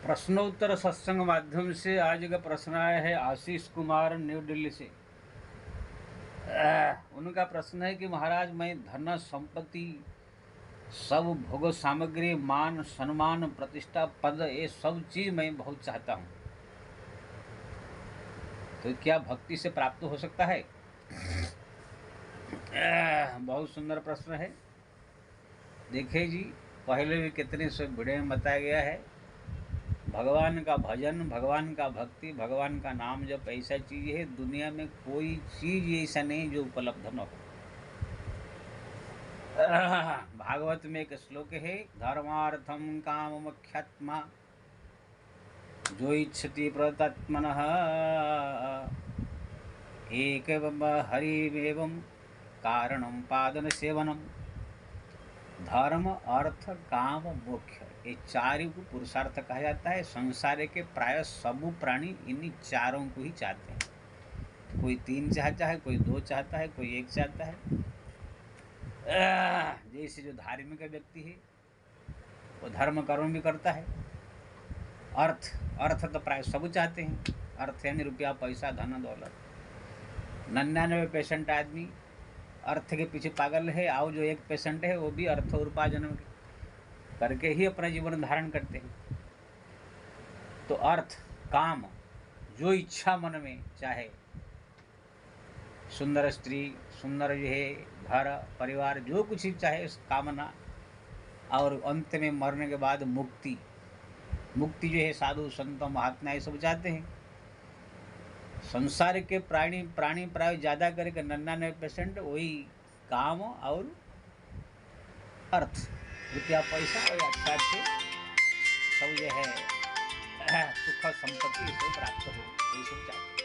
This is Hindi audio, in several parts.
प्रश्नोत्तर सत्संग माध्यम से आज का प्रश्न आया है आशीष कुमार न्यू दिल्ली से। उनका प्रश्न है कि महाराज, मैं धन संपत्ति सब भोग सामग्री मान सम्मान प्रतिष्ठा पद ये सब चीज मैं बहुत चाहता हूँ, तो क्या भक्ति से प्राप्त हो सकता है? बहुत सुंदर प्रश्न है। देखिए जी, पहले भी कितने से वीडियो में बताया गया है, भगवान का भजन, भगवान का भक्ति, भगवान का नाम जब ऐसा चीज है, दुनिया में कोई चीज ऐसा नहीं जो उपलब्ध न हो। भागवत में एक श्लोक है, धर्मार्थम काम मुख्यात्मा जो इच्छति प्रतत्मनः एक हरिमेवं कारणम पादन सेवनम। धर्म अर्थ काम मोक्ष, ये चार को पुरुषार्थ कहा जाता है। संसार के प्राय सब प्राणी इन्हीं चारों को ही चाहते हैं। कोई 3 चाहता है, कोई 2 चाहता है, कोई 1 चाहता है। जैसे जो धार्मिक व्यक्ति है वो धर्म कर्म भी करता है। अर्थ तो प्राय सब चाहते हैं। अर्थ यानी रुपया पैसा धन दौलत। 99% आदमी अर्थ के पीछे पागल है, और जो 1% है वो भी अर्थ उपार्जन करके ही अपना जीवन धारण करते हैं। तो अर्थ काम, जो इच्छा मन में चाहे, सुंदर स्त्री, सुंदर जो है घर परिवार, जो कुछ ही चाहे उस कामना, और अंत में मरने के बाद मुक्ति जो है साधु संत महात्मा ये सब चाहते हैं। संसार के प्राणी प्राय ज़्यादा करके 99% वही काम और अर्थ, रुपया पैसा और अच्छा से सब जो है सुख संपत्ति सब प्राप्त हो, ये सब चाहते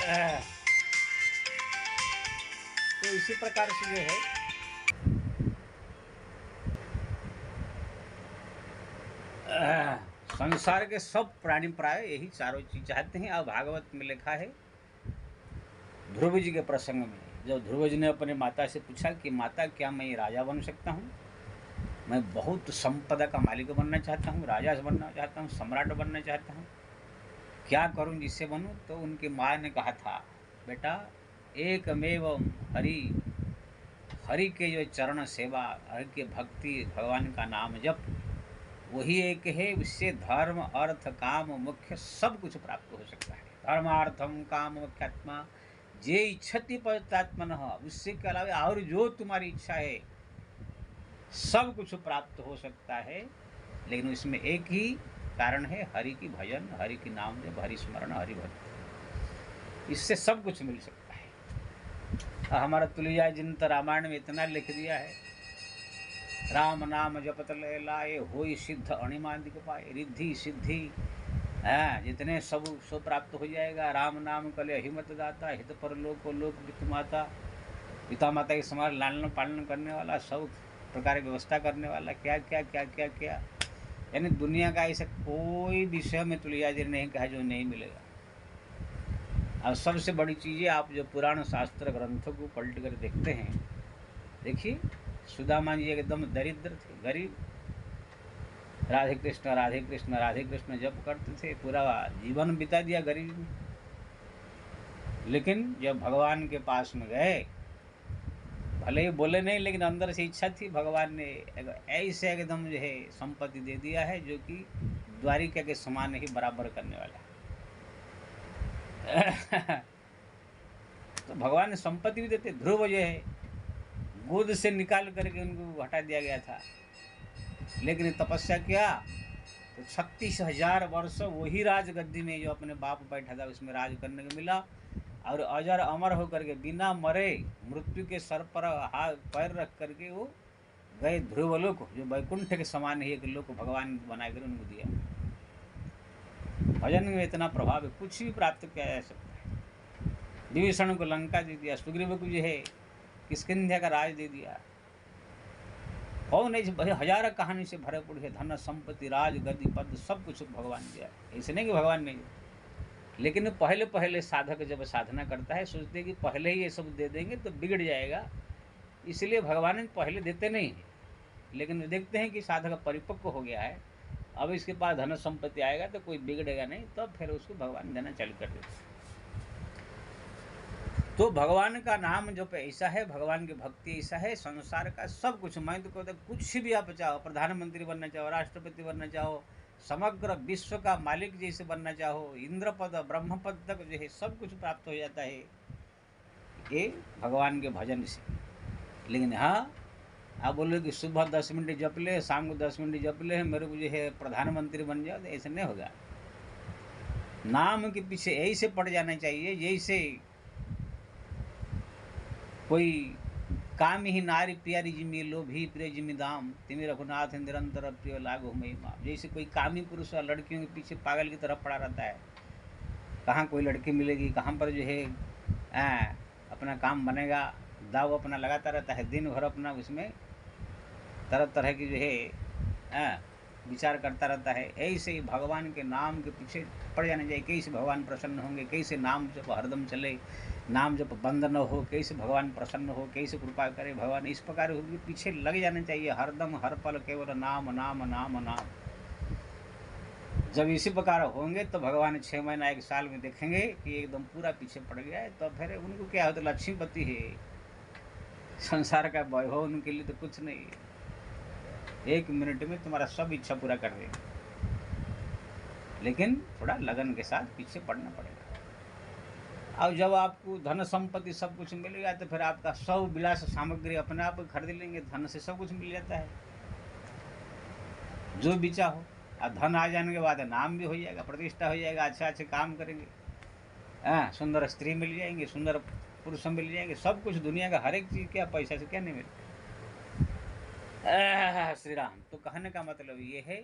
हैं। तो इसी प्रकार से जो है संसार के सब प्राणी प्राय यही चारों चीज चाहते हैं। और भागवत में लिखा है, ध्रुव जी के प्रसंग में, जब ध्रुव जी ने अपने माता से पूछा कि माता, क्या मैं राजा बन सकता हूँ? मैं बहुत संपदा का मालिक बनना चाहता हूँ, राजा बनना चाहता हूँ, सम्राट बनना चाहता हूँ, क्या करूँ जिससे बनूँ? तो उनकी माँ ने कहा था, बेटा एकमेव हरि के जो चरण सेवा, हरि के भक्ति, भगवान का नाम जप, वही एक है। उससे धर्म अर्थ काम मुख्य सब कुछ प्राप्त हो सकता है। धर्मार्थम काम मुख्यात्मा जे इच्छति पदात्मनः, उससे के अलावा और जो तुम्हारी इच्छा है सब कुछ प्राप्त हो सकता है। लेकिन उसमें एक ही कारण है, हरि की भजन, हरि की नाम जप, हरि स्मरण, हरि भक्ति, इससे सब कुछ मिल सकता है। हमारा तुलसीदास जी ने तो रामायण में इतना लिख दिया है, राम नाम जपत लाए होई सिद्ध अणिमादिक पाए, रिद्धि सिद्धि जितने सब प्राप्त हो जाएगा। राम नाम कले हिमत दाता, हित पर लोक पिता माता, पिता माता के समान लालन पालन करने वाला, सब प्रकार की व्यवस्था करने वाला, क्या क्या क्या क्या क्या, यानी दुनिया का ऐसा कोई विषय में तुलसीदास जी ने नहीं कहा जो नहीं मिलेगा। और सबसे बड़ी चीज़ें, आप जो पुराण शास्त्र ग्रंथों को पलट कर देखते हैं, देखिए सुदामा जी एकदम दरिद्र थे, गरीब, राधे कृष्ण राधे कृष्ण राधे कृष्ण जप करते थे, पूरा जीवन बिता दिया गरीब में। लेकिन जब भगवान के पास में गए, भले ही बोले नहीं, लेकिन अंदर से इच्छा थी, भगवान ने ऐसे एकदम जो है संपत्ति दे दिया है जो कि द्वारिका के समान ही बराबर करने वाला है। तो भगवान ने संपत्ति भी देते। ध्रुव जो है गोद से निकाल करके उनको हटा दिया गया था, लेकिन तपस्या किया तो 36,000 वर्ष वही राजगद्दी में जो अपने बाप बैठा था उसमें राज करने को मिला। और अजर अमर होकर के बिना मरे मृत्यु के सर पर हाथ पैर रख करके वो गए ध्रुवलोक, जो वैकुंठ के समान ही एक लोक भगवान बनाकर उनको दिया। भजन में इतना प्रभाव है, कुछ भी प्राप्त किया जा सकता है। विभीषण को लंका दे दिया, सुग्रीव को जो है किष्किंध्या का राज दे दिया। कौन है, हजार कहानी से भरे पड़े, धन संपत्ति राज गद्दी पद सब कुछ भगवान दिया। ऐसे नहीं कि भगवान नहीं, लेकिन पहले साधक जब साधना करता है सोचते हैं कि पहले ही ये सब दे देंगे तो बिगड़ जाएगा, इसलिए भगवान पहले देते नहीं है। लेकिन देखते हैं कि साधक परिपक्व हो गया है, अब इसके पास धन संपत्ति आएगा तो कोई बिगड़ेगा नहीं, तब फिर उसको भगवान देना चालू कर देते। तो भगवान का नाम जो ऐसा है, भगवान की भक्ति ऐसा है, संसार का सब कुछ, मैं तो कहता कुछ भी आप चाहो, प्रधानमंत्री बनना चाहो, राष्ट्रपति बनना चाहो, समग्र विश्व का मालिक जैसे बनना चाहो, इंद्र पद ब्रह्म पद तक जो है सब कुछ प्राप्त हो जाता है ये भगवान के भजन से। लेकिन हाँ, आप बोलो कि सुबह 10 मिनट जप ले, शाम को 10 मिनट जप ले, मेरे को जो है प्रधानमंत्री बन जाओ, तो ऐसे नहीं होगा। नाम के पीछे ऐसे पड़ जाना चाहिए जैसे कोई काम ही नारी प्यारी जिमी लोभी प्रिय जिमी दाम, तिमी रघुनाथ निरंतर प्रिय लागो मई माम। जैसे कोई कामी पुरुष और लड़कियों के पीछे पागल की तरफ पड़ा रहता है, कहाँ कोई लड़की मिलेगी, कहाँ पर जो है अपना काम बनेगा, दाव अपना लगाता रहता है, दिन भर अपना उसमें तरह तरह की जो है विचार करता रहता है। ऐसे ही भगवान के नाम के पीछे पड़ जाना चाहिए, कैसे भगवान प्रसन्न होंगे, कैसे नाम जब हरदम चले, नाम जब बंद न हो, कैसे भगवान प्रसन्न हो, कैसे कृपा करे भगवान, इस प्रकार उनके पीछे लग जाना चाहिए हरदम हर पल केवल नाम नाम नाम नाम। जब इसी प्रकार होंगे तो भगवान 6 महीना 1 साल में देखेंगे कि एकदम पूरा पीछे पड़ गया है, तो फिर उनको क्या होता है, लक्ष्मीपति है, संसार का वैभव उनके लिए तो कुछ नहीं है, 1 मिनट में तुम्हारा सब इच्छा पूरा कर देंगे। लेकिन थोड़ा लगन के साथ पीछे पड़ना पड़ेगा। और जब आपको धन संपत्ति सब कुछ मिलेगा तो फिर आपका सब विलास सामग्री अपने आप खरीद लेंगे, धन से सब कुछ मिल जाता है जो बिचा हो। और धन आ जाने के बाद नाम भी हो जाएगा, प्रतिष्ठा हो जाएगा, अच्छे अच्छे काम करेंगे, सुंदर स्त्री मिल जाएंगे, सुंदर पुरुष मिल जाएंगे, सब कुछ दुनिया का हर एक चीज़ क्या पैसा से क्या नहीं मिलता। श्री राम। तो कहने का मतलब ये है,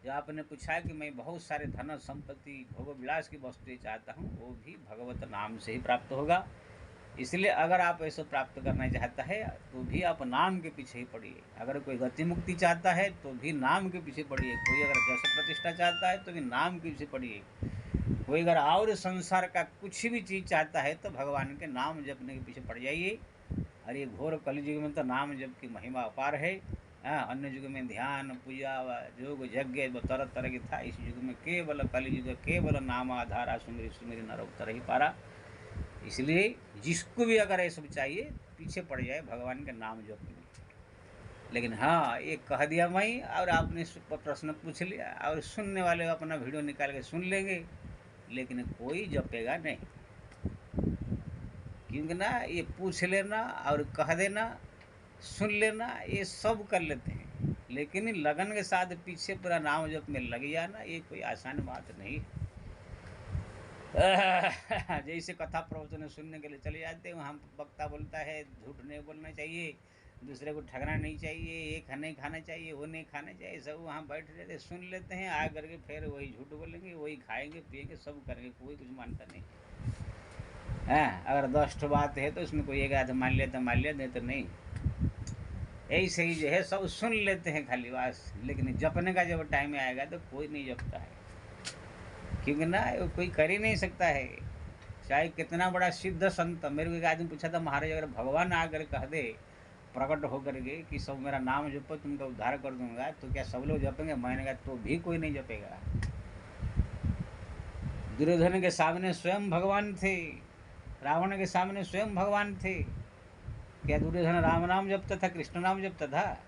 जो आपने पूछा कि मैं बहुत सारे धन संपत्ति भोग विलास की वस्तुएं चाहता हूँ, वो भी भगवत नाम से ही प्राप्त होगा। इसलिए अगर आप ऐसा प्राप्त करना चाहता है तो भी आप नाम के पीछे ही पड़िए। अगर कोई गति मुक्ति चाहता है तो भी नाम के पीछे पड़िए। कोई अगर जश प्रतिष्ठा चाहता है तो भी नाम के पीछे पड़िए। कोई अगर और संसार का कुछ भी चीज़ चाहता है तो भगवान के नाम जपने के पीछे पड़ जाइए। और ये घोर कलयुग में तो नाम जप की महिमा अपार है। अन्य युग में ध्यान पूजा योग यज्ञ तरह तरह की था, इस युग में केवल कलयुग केवल नाम आधारा सुमिर सुमिर नर उतर ही पारा। इसलिए जिसको भी अगर ये सब चाहिए पीछे पड़ जाए भगवान के नाम जप में। लेकिन हाँ, ये कह दिया मैं और आपने प्रश्न पूछ लिया और सुनने वाले अपना वीडियो निकाल के सुन लेंगे, लेकिन कोई जपेगा नहीं। क्योंकि ना ये पूछ लेना और कह देना, सुन लेना, ये सब कर लेते हैं, लेकिन लगन के साथ पीछे पूरा नाम जप में लग जाना ये कोई आसान बात नहीं है। जैसे कथा प्रवचन सुनने के लिए चले जाते हैं, वहाँ वक्ता बोलता है झूठ नहीं बोलना चाहिए, दूसरे को ठगना नहीं चाहिए, ये नहीं खाना चाहिए, वो नहीं खाना चाहिए, सब वहाँ बैठ रहते सुन लेते हैं, आ करके फिर वही झूठ बोलेंगे, वही खाएंगे पिएंगे, सब करेंगे, कोई कुछ मानता नहीं है। अगर 10 बात है तो उसमें कोई एक आध मान लिया तो मान लिया, नहीं तो नहीं। ऐसे ही जो है सब सुन लेते हैं खाली बस, लेकिन जपने का जब टाइम आएगा तो कोई नहीं जपता है। क्योंकि ना कोई कर ही नहीं सकता है, चाहे कितना बड़ा सिद्ध संत। मेरे को एक आदमी पूछा था, महाराज अगर भगवान आकर कह दे प्रकट होकर के कि सब मेरा नाम जपो तुमका उद्धार कर दूंगा, तो क्या सब लोग जपेंगे? मैंने कहा तो भी कोई नहीं जपेगा। दुर्योधन के सामने स्वयं भगवान थे, रावण के सामने स्वयं भगवान थे। क्या दुर्योधन राम नाम जपता था, कृष्ण नाम जपता था?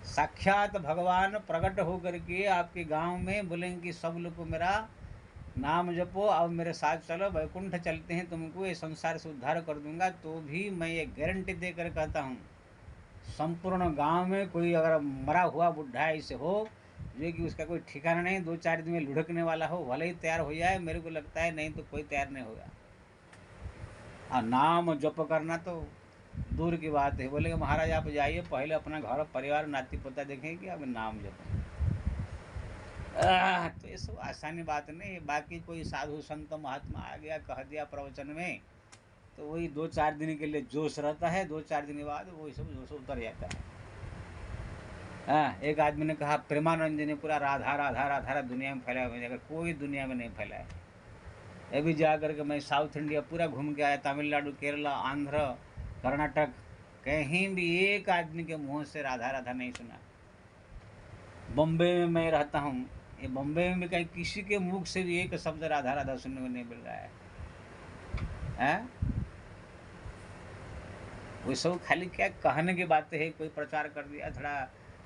साक्षात भगवान प्रकट होकर के आपके गांव में बोलेंगे कि सब लोग को मेरा नाम जपो और मेरे साथ चलो, वैकुंठ चलते हैं, तुमको ये संसार से उद्धार कर दूंगा। तो भी मैं ये गारंटी देकर कहता हूँ, संपूर्ण गांव में कोई अगर मरा हुआ बुढ़ा ऐसे हो जो कि उसका कोई ठिकाना नहीं, 2-4 दिन में लुढ़कने वाला हो, भले ही तैयार हो जाए, मेरे को लगता है नहीं तो कोई तैयार नहीं होगा। और नाम जप करना तो दूर की बात है। बोलेंगे महाराज आप जाइए, पहले अपना घर परिवार नाती पोता देखेंगे कि अब नाम जपें। तो ये सब आसानी बात नहीं है। बाकी कोई साधु संत महात्मा आ गया कह दिया प्रवचन में, तो वही 2-4 दिन के लिए जोश रहता है, 2-4 दिन के बाद वही सब जोश उतर जाता है। एक आदमी ने कहा प्रेमानंद जी ने पूरा राधा राधा राधा दुनिया में फैलाया, अगर कोई दुनिया में नहीं फैलाया। अभी जा कर के मैं साउथ इंडिया पूरा घूम के आया, तमिलनाडु केरला आंध्र कर्नाटक कहीं भी एक आदमी के मुंह से राधा राधा नहीं सुना। बॉम्बे में मैं रहता हूँ, ये बॉम्बे में भी कहीं किसी के मुख से भी एक शब्द राधा राधा सुनने को नहीं मिल रहा है। हैं? वो सब खाली क्या कहने की बातें है, कोई प्रचार कर दिया थोड़ा,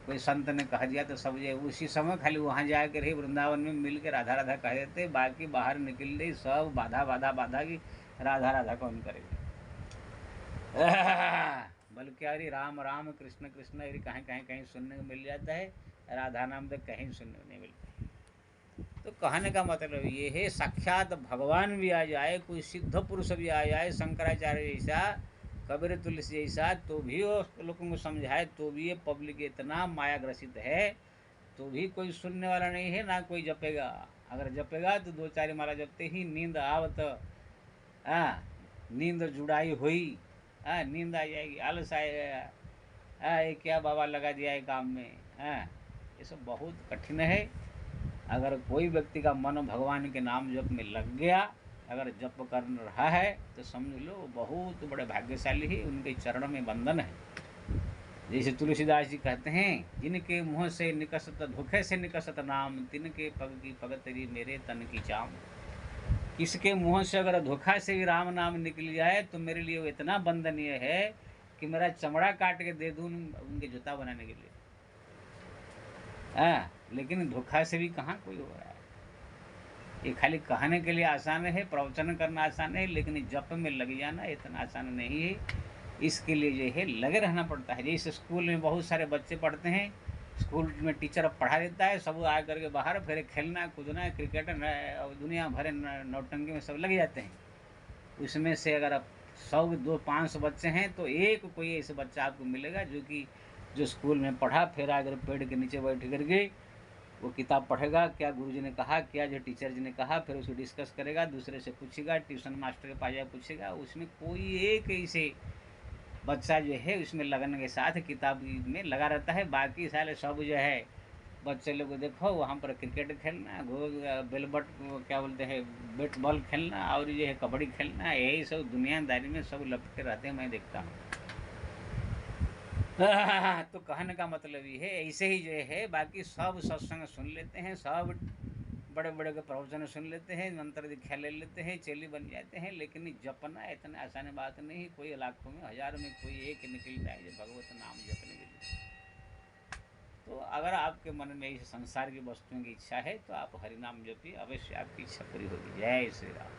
कोई संत ने कह दिया तो सब जो उसी समय खाली वहाँ जाकर ही वृंदावन में मिल के राधा राधा कह देते, बाकी बाहर निकल रही सब बाधा बाधा बाधा की राधा राधा कौन करेगा। बल्कि अरे राम राम कृष्ण कृष्ण अरे कहीं कहीं कहीं सुनने को मिल जाता है, राधा नाम तो कहीं सुनने को नहीं मिलता। तो कहने का मतलब ये है, साक्षात भगवान भी आ जाए, कोई सिद्ध पुरुष भी आ जाए, शंकराचार्य जैसा, कबीर तुलसी जैसा, तो भी वो लोगों को समझाए, तो भी ये पब्लिक इतना माया ग्रसित है, तो भी कोई सुनने वाला नहीं है, ना कोई जपेगा। अगर जपेगा तो दो चार माला जपते ही नींद आवत, नींद जुड़ाई हुई, नींद आ जाएगी, आलस आएगा, ये क्या बाबा लगा दिया है काम में। ये सब बहुत कठिन है। अगर कोई व्यक्ति का मन भगवान के नाम जप में लग गया, अगर जप कर रहा है, तो समझ लो बहुत बड़े भाग्यशाली है, उनके चरण में बंधन है। जैसे तुलसीदास जी कहते हैं, जिनके मुँह से निकसत धोखे से निकसत नाम, तिनके पग की पग तेरी मेरे तन की चाम। किसके मुँह से अगर धोखा से भी राम नाम निकल जाए तो मेरे लिए वो इतना बंधनीय है कि मेरा चमड़ा काट के दे दूँ उनके जूता बनाने के लिए। लेकिन धोखा से भी कहाँ कोई हो रहा है। ये खाली कहने के लिए आसान है, प्रवचन करना आसान है, लेकिन जप में लग जाना इतना आसान नहीं है। इसके लिए जो है लगे रहना पड़ता है। जैसे स्कूल में बहुत सारे बच्चे पढ़ते हैं, स्कूल में टीचर पढ़ा देता है, सब आ करके बाहर फिर खेलना कूदना क्रिकेट और दुनिया भरे नौटंकी में सब लग जाते हैं। उसमें से अगर 100 200-500 बच्चे हैं तो एक कोई ऐसे बच्चा आपको मिलेगा जो स्कूल में पढ़ा, फिर अगर पेड़ के नीचे बैठ करके वो किताब पढ़ेगा, क्या गुरुजी ने कहा, क्या जो टीचर जी ने कहा, फिर उसको डिस्कस करेगा, दूसरे से पूछेगा, ट्यूशन मास्टर के पास जाए पूछेगा। उसमें कोई एक ऐसे बच्चा जो है उसमें लगन के साथ किताब में लगा रहता है। बाकी सारे सब जो है बच्चे लोग को देखो वहाँ पर क्रिकेट खेलना, बेलबट क्या बोलते हैं बैट बॉल खेलना, और ये है कबड्डी खेलना, यही सब दुनियादारी में सब लपटे रहते हैं, मैं देखता हूँ। तो कहने का मतलब ये है, ऐसे ही जो है बाकी सब सत्संग सुन लेते हैं, सब बड़े बड़े के प्रवचन सुन लेते हैं, मंत्र दीक्षा ले लेते हैं, चेली बन जाते हैं, लेकिन जपना इतना आसान बात नहीं। कोई लाखों में हजारों में कोई एक निकलता है जो भगवत नाम जपने के लिए। तो अगर आपके मन में इस संसार की वस्तुओं की इच्छा है तो आप हरिनाम जपिए, अवश्य आपकी इच्छा पूरी होगी। जय श्री राम।